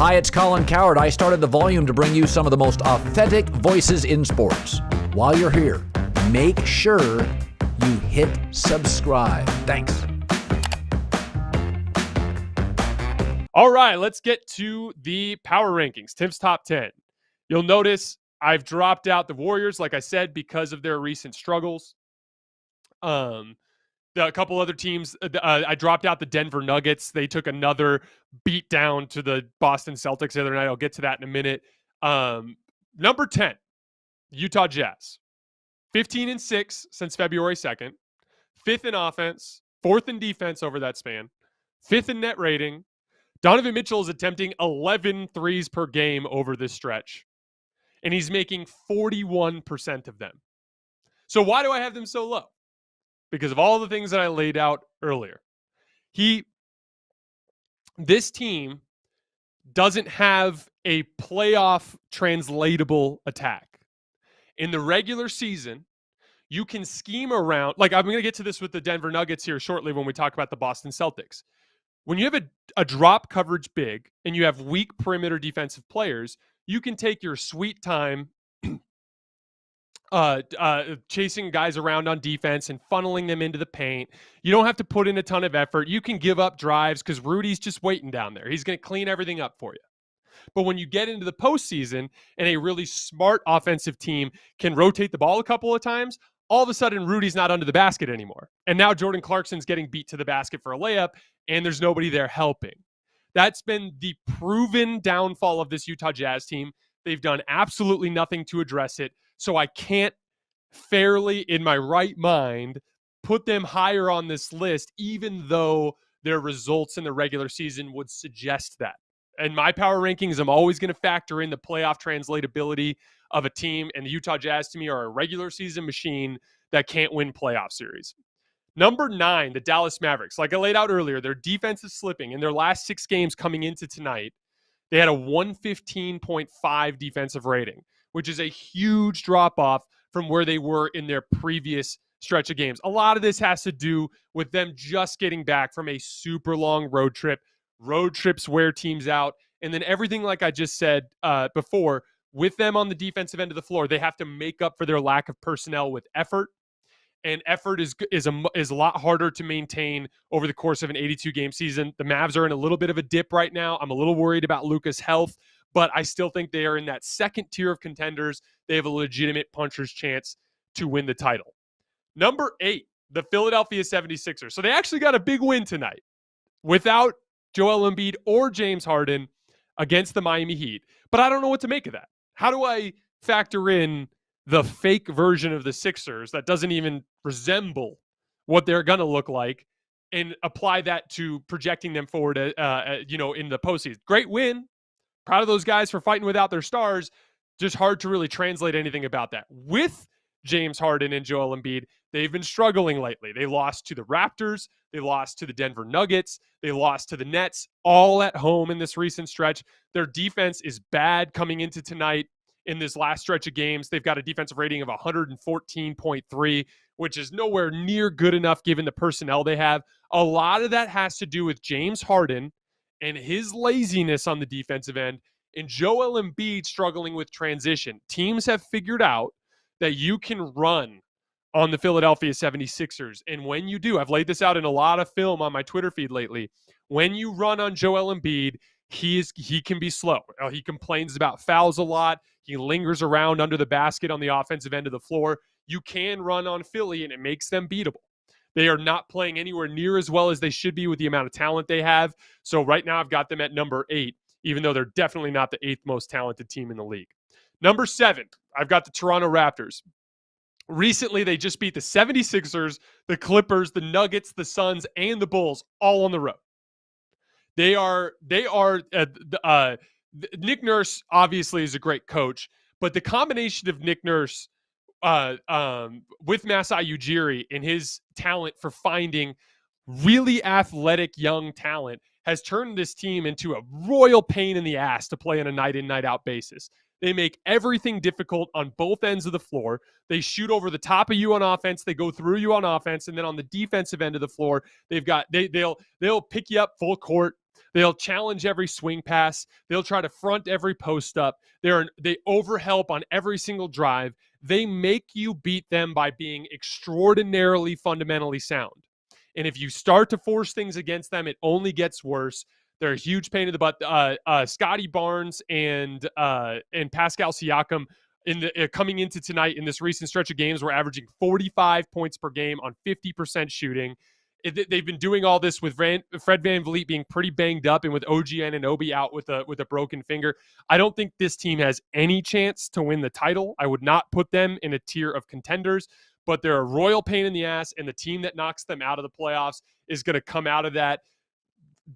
Hi, it's Colin Coward. I started The Volume to bring you some of the most authentic voices in sports. While you're here, make sure you hit subscribe. Thanks. All right, let's get to the power rankings. Timpf's top 10. You'll notice I've dropped out the Warriors, like I said, because of their recent struggles. A couple other teams, I dropped out the Denver Nuggets. They took another beat down to the Boston Celtics the other night. I'll get to that in a minute. Number 10, Utah Jazz. 15-6 since February 2nd. 5th in offense, 4th in defense over that span. 5th in net rating. Donovan Mitchell is attempting 11 threes per game over this stretch, and he's making 41% of them. So why do I have them so low? Because of all the things that I laid out earlier. This team doesn't have a playoff translatable attack. In the regular season, you can scheme around, like I'm going to get to this with the Denver Nuggets here shortly when we talk about the Boston Celtics. When you have a drop coverage big and you have weak perimeter defensive players, you can take your sweet time chasing guys around on defense and funneling them into the paint. You don't have to put in a ton of effort. You can give up drives because Rudy's just waiting down there. He's going to clean everything up for you. But when you get into the postseason and a really smart offensive team can rotate the ball a couple of times, all of a sudden Rudy's not under the basket anymore. And now Jordan Clarkson's getting beat to the basket for a layup, and there's nobody there helping. That's been the proven downfall of this Utah Jazz team. They've done absolutely nothing to address it. So I can't fairly, in my right mind, put them higher on this list, even though their results in the regular season would suggest that. And my power rankings, I'm always going to factor in the playoff translatability of a team, and the Utah Jazz to me are a regular season machine that can't win playoff series. Number 9, the Dallas Mavericks. Like I laid out earlier, their defense is slipping. In their last 6 games coming into tonight, they had a 115.5 defensive rating, which is a huge drop-off from where they were in their previous stretch of games. A lot of this has to do with them just getting back from a super long road trip. Road trips wear teams out. And then everything like I just said before, with them on the defensive end of the floor, they have to make up for their lack of personnel with effort. And effort is a lot harder to maintain over the course of an 82-game season. The Mavs are in a little bit of a dip right now. I'm a little worried about Luka's health, but I still think they are in that second tier of contenders. They have a legitimate puncher's chance to win the title. Number 8, the Philadelphia 76ers. So they actually got a big win tonight without Joel Embiid or James Harden against the Miami Heat. But I don't know what to make of that. How do I factor in the fake version of the Sixers that doesn't even resemble what they're going to look like and apply that to projecting them forward, in the postseason? Great win. Proud of those guys for fighting without their stars. Just hard to really translate anything about that. With James Harden and Joel Embiid, they've been struggling lately. They lost to the Raptors. They lost to the Denver Nuggets. They lost to the Nets, all at home in this recent stretch. Their defense is bad coming into tonight. In this last stretch of games, they've got a defensive rating of 114.3, which is nowhere near good enough given the personnel they have. A lot of that has to do with James Harden and his laziness on the defensive end, and Joel Embiid struggling with transition. Teams have figured out that you can run on the Philadelphia 76ers, and when you do, I've laid this out in a lot of film on my Twitter feed lately, when you run on Joel Embiid, he can be slow. He complains about fouls a lot. He lingers around under the basket on the offensive end of the floor. You can run on Philly, and it makes them beatable. They are not playing anywhere near as well as they should be with the amount of talent they have. So right now I've got them at number 8, even though they're definitely not the 8th most talented team in the league. Number 7, I've got the Toronto Raptors. Recently, they just beat the 76ers, the Clippers, the Nuggets, the Suns, and the Bulls all on the road. Nick Nurse obviously is a great coach, but the combination of Nick Nurse with Masai Ujiri and his talent for finding really athletic young talent has turned this team into a royal pain in the ass to play on a night in, night out basis. They make everything difficult on both ends of the floor. They shoot over the top of you on offense. They go through you on offense. And then on the defensive end of the floor, they'll pick you up full court. They'll challenge every swing pass. They'll try to front every post up. They overhelp on every single drive. They make you beat them by being extraordinarily fundamentally sound. And if you start to force things against them, it only gets worse. They're a huge pain in the butt. Scotty Barnes and Pascal Siakam coming into tonight in this recent stretch of games were averaging 45 points per game on 50% shooting. They've been doing all this with Fred VanVleet being pretty banged up and with OG Anunoby out with a broken finger. I don't think this team has any chance to win the title. I would not put them in a tier of contenders, but they're a royal pain in the ass, and the team that knocks them out of the playoffs is going to come out of that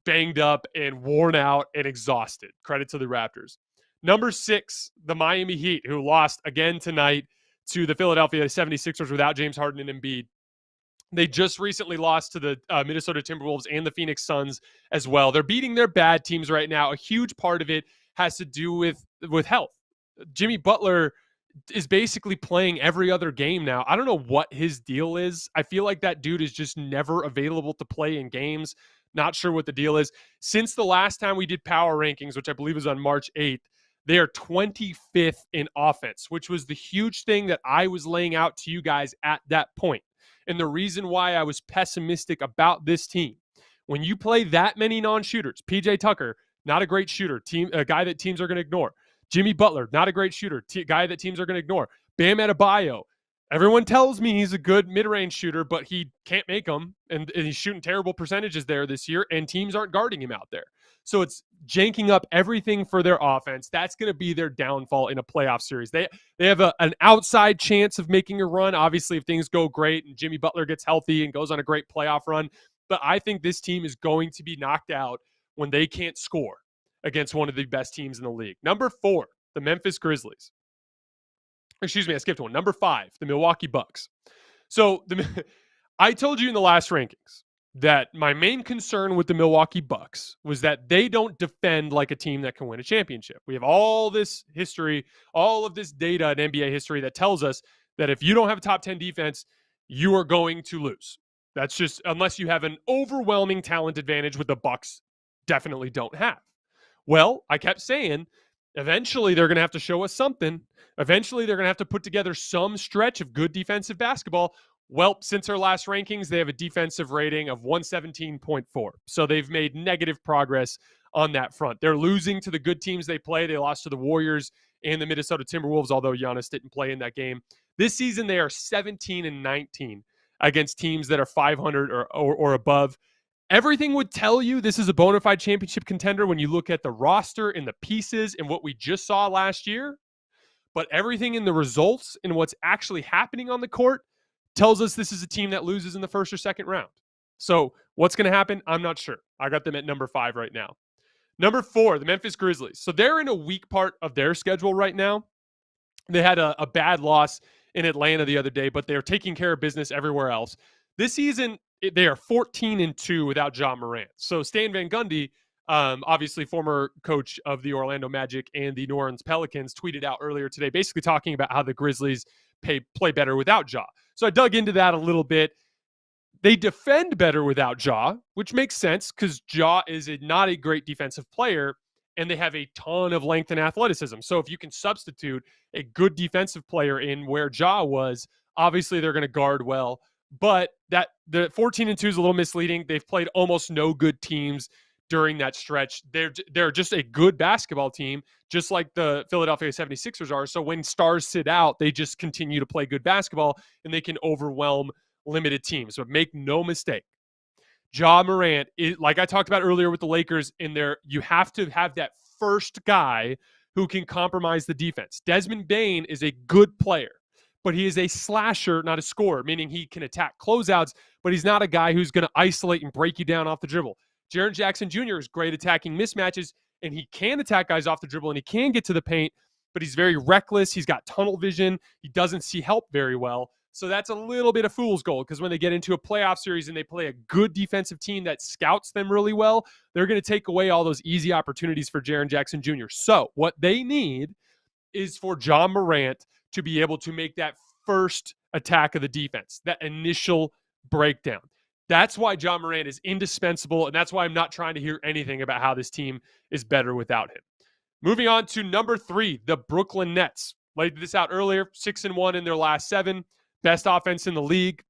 banged up and worn out and exhausted. Credit to the Raptors. Number 6, the Miami Heat, who lost again tonight to the Philadelphia 76ers without James Harden and Embiid. They just recently lost to the Minnesota Timberwolves and the Phoenix Suns as well. They're beating their bad teams right now. A huge part of it has to do with health. Jimmy Butler is basically playing every other game now. I don't know what his deal is. I feel like that dude is just never available to play in games. Not sure what the deal is. Since the last time we did power rankings, which I believe was on March 8th, they are 25th in offense, which was the huge thing that I was laying out to you guys at that point. And the reason why I was pessimistic about this team, when you play that many non-shooters, PJ Tucker, not a great shooter, a guy that teams are going to ignore. Jimmy Butler, not a great shooter, guy that teams are going to ignore. Bam Adebayo, everyone tells me he's a good mid-range shooter, but he can't make them, and he's shooting terrible percentages there this year, and teams aren't guarding him out there. So it's janking up everything for their offense. That's going to be their downfall in a playoff series. They have an outside chance of making a run, obviously, if things go great and Jimmy Butler gets healthy and goes on a great playoff run. But I think this team is going to be knocked out when they can't score against one of the best teams in the league. Number 4, the Memphis Grizzlies. Excuse me, I skipped one. Number 5, the Milwaukee Bucks. So I told you in the last rankings that my main concern with the Milwaukee Bucks was that they don't defend like a team that can win a championship. We have all this history, all of this data in NBA history that tells us that if you don't have a top 10 defense, you are going to lose. That's just, unless you have an overwhelming talent advantage, with the Bucks definitely don't have. Well, I kept saying, eventually they're going to have to show us something. Eventually they're going to have to put together some stretch of good defensive basketball. Well, since our last rankings, they have a defensive rating of 117.4. So they've made negative progress on that front. They're losing to the good teams they play. They lost to the Warriors and the Minnesota Timberwolves, although Giannis didn't play in that game. This season, they are 17-19 against teams that are 500 or above. Everything would tell you this is a bona fide championship contender when you look at the roster and the pieces and what we just saw last year. But everything in the results and what's actually happening on the court tells us this is a team that loses in the first or second round. So what's going to happen? I'm not sure. I got them at number 5 right now. Number 4, the Memphis Grizzlies. So they're in a weak part of their schedule right now. They had a bad loss in Atlanta the other day, but they're taking care of business everywhere else. This season, they are 14-2 without Ja Morant. So Stan Van Gundy, obviously former coach of the Orlando Magic and the New Orleans Pelicans, tweeted out earlier today basically talking about how the Grizzlies play better without Ja. So I dug into that a little bit. They defend better without Ja, which makes sense because Ja is not a great defensive player, and they have a ton of length and athleticism. So if you can substitute a good defensive player in where Ja was, obviously they're going to guard well. But that the 14-2 is a little misleading. They've played almost no good teams during that stretch. They're just a good basketball team, just like the Philadelphia 76ers are. So when stars sit out, they just continue to play good basketball, and they can overwhelm limited teams. But make no mistake, Ja Morant, like I talked about earlier with the Lakers, you have to have that first guy who can compromise the defense. Desmond Bane is a good player, but he is a slasher, not a scorer, meaning he can attack closeouts, but he's not a guy who's going to isolate and break you down off the dribble. Jaren Jackson Jr. is great attacking mismatches, and he can attack guys off the dribble, and he can get to the paint, but he's very reckless. He's got tunnel vision. He doesn't see help very well. So that's a little bit of fool's gold, because when they get into a playoff series and they play a good defensive team that scouts them really well, they're going to take away all those easy opportunities for Jaren Jackson Jr. So what they need is for Ja Morant to be able to make that first attack of the defense, that initial breakdown. That's why John Morant is indispensable, and that's why I'm not trying to hear anything about how this team is better without him. Moving on to number 3, the Brooklyn Nets. Laid this out earlier, 6-1 in their last 7. Best offense in the league.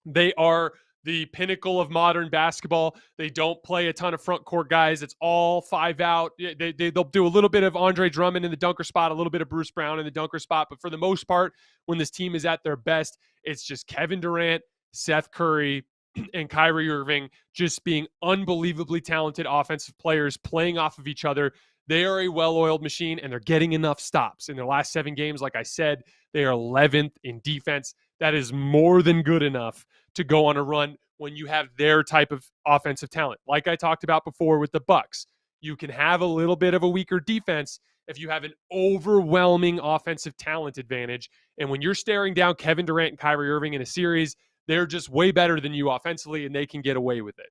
They are the pinnacle of modern basketball. They don't play a ton of front court guys. It's all 5 out. They'll do a little bit of Andre Drummond in the dunker spot, a little bit of Bruce Brown in the dunker spot. But for the most part, when this team is at their best, it's just Kevin Durant, Seth Curry, and Kyrie Irving just being unbelievably talented offensive players playing off of each other. They are a well-oiled machine, and they're getting enough stops. In their last 7 games, like I said, they are 11th in defense. That is more than good enough to go on a run when you have their type of offensive talent. Like I talked about before with the Bucks, you can have a little bit of a weaker defense if you have an overwhelming offensive talent advantage. And when you're staring down Kevin Durant and Kyrie Irving in a series, they're just way better than you offensively, and they can get away with it.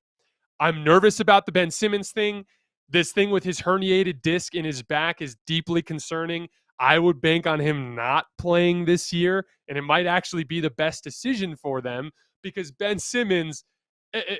I'm nervous about the Ben Simmons thing. This thing with his herniated disc in his back is deeply concerning. I would bank on him not playing this year, and it might actually be the best decision for them because Ben Simmons,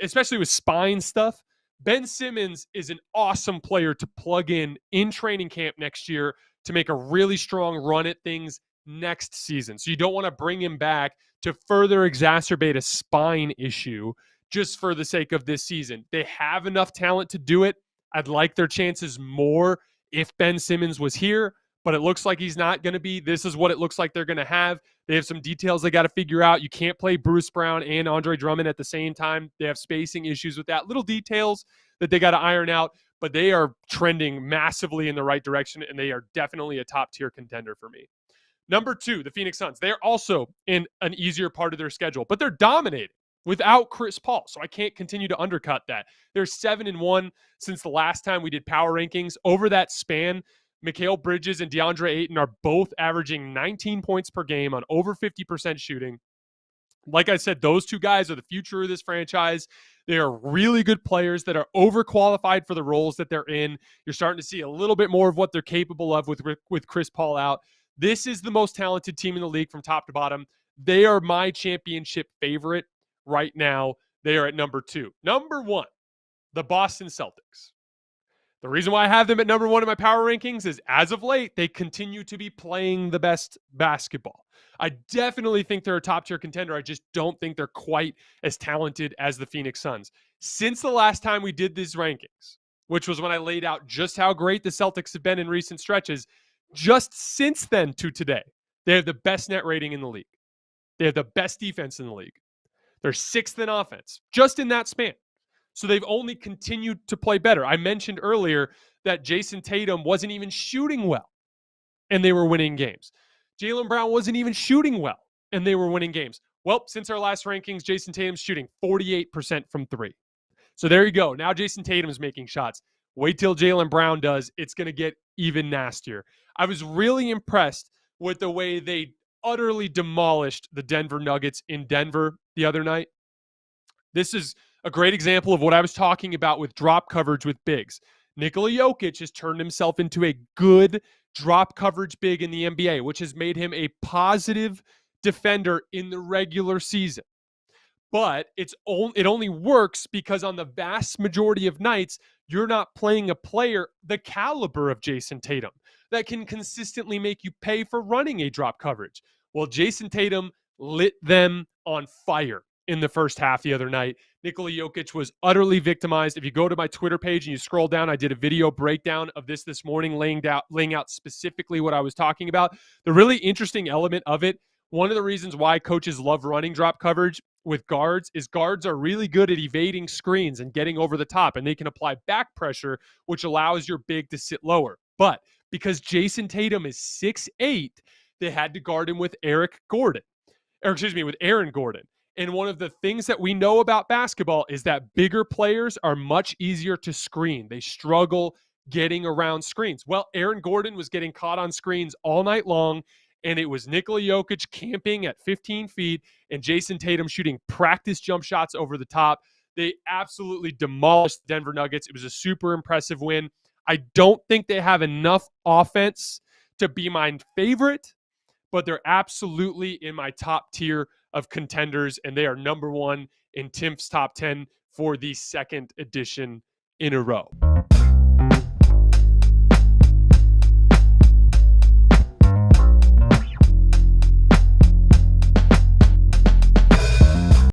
especially with spine stuff, Ben Simmons is an awesome player to plug in training camp next year to make a really strong run at things next season. So you don't want to bring him back to further exacerbate a spine issue just for the sake of this season. They have enough talent to do it. I'd like their chances more if Ben Simmons was here, but it looks like he's not going to be. This is what it looks like they're going to have. They have some details they got to figure out. You can't play Bruce Brown and Andre Drummond at the same time. They have spacing issues with that. Little details that they got to iron out, but they are trending massively in the right direction, and they are definitely a top-tier contender for me. Number 2, the Phoenix Suns. They're also in an easier part of their schedule, but they're dominating without Chris Paul, so I can't continue to undercut that. They're 7-1 since the last time we did power rankings. Over that span, Mikal Bridges and DeAndre Ayton are both averaging 19 points per game on over 50% shooting. Like I said, those 2 guys are the future of this franchise. They are really good players that are overqualified for the roles that they're in. You're starting to see a little bit more of what they're capable of with Chris Paul out. This is the most talented team in the league from top to bottom. They are my championship favorite right now. They are at number 2. Number 1, the Boston Celtics. The reason why I have them at number 1 in my power rankings is as of late, they continue to be playing the best basketball. I definitely think they're a top-tier contender. I just don't think they're quite as talented as the Phoenix Suns. Since the last time we did these rankings, which was when I laid out just how great the Celtics have been in recent stretches, just since then to today, they have the best net rating in the league. They have the best defense in the league. They're 6th in offense, just in that span. So they've only continued to play better. I mentioned earlier that Jayson Tatum wasn't even shooting well, and they were winning games. Jaylen Brown wasn't even shooting well, and they were winning games. Well, since our last rankings, Jayson Tatum's shooting 48% from 3. So there you go. Now Jayson Tatum's making shots. Wait till Jaylen Brown does. It's going to get even nastier. I was really impressed with the way they utterly demolished the Denver Nuggets in Denver the other night. This is a great example of what I was talking about with drop coverage with bigs. Nikola Jokic has turned himself into a good drop coverage big in the NBA, which has made him a positive defender in the regular season. But it only works because on the vast majority of nights, you're not playing a player the caliber of Jayson Tatum that can consistently make you pay for running a drop coverage. Well, Jayson Tatum lit them on fire in the first half the other night. Nikola Jokic was utterly victimized. If you go to my Twitter page and you scroll down, I did a video breakdown of this morning, laying out specifically what I was talking about. The really interesting element of it, one of the reasons why coaches love running drop coverage with guards is guards are really good at evading screens and getting over the top, and they can apply back pressure, which allows your big to sit lower. But because Jayson Tatum is 6'8", they had to guard him with Aaron Gordon. And one of the things that we know about basketball is that bigger players are much easier to screen. They struggle getting around screens. Well, Aaron Gordon was getting caught on screens all night long, and it was Nikola Jokic camping at 15 feet and Jayson Tatum shooting practice jump shots over the top. They absolutely demolished the Denver Nuggets. It was a super impressive win. I don't think they have enough offense to be my favorite, but they're absolutely in my top tier of contenders, and they are number 1 in Timpf's top 10 for the second edition in a row.